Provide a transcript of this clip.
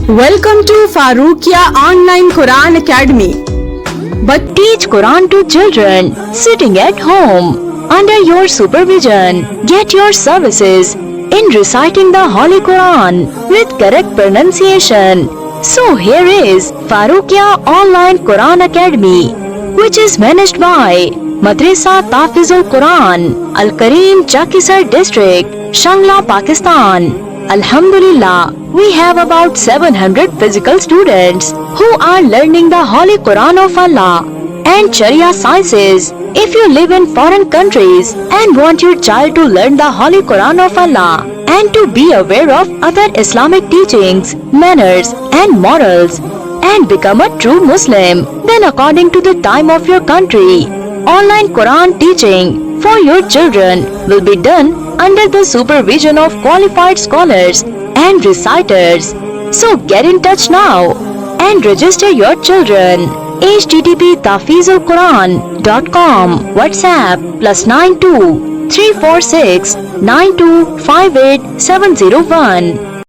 Welcome to Farooqia Online Quran Academy. But teach Quran to children sitting at home under your supervision. Get your services in reciting the Holy Quran with correct pronunciation. So here is Farooqia Online Quran Academy, which is managed by Madrasa Tahfeez Quran, القرا, Chakesar District, Shangla, Pakistan. Alhamdulillah, we have about 700 physical students who are learning the Holy Quran of Allah and Sharia sciences. If you live in foreign countries and want your child to learn the Holy Quran of Allah and to be aware of other Islamic teachings, manners and morals and become a true Muslim, then according to the time of your country, online Quran teaching for your children will be done under the supervision of qualified scholars and reciters. So get in touch now and register your children. http://tahfeezulquran.com. WhatsApp +92 346 9258 701.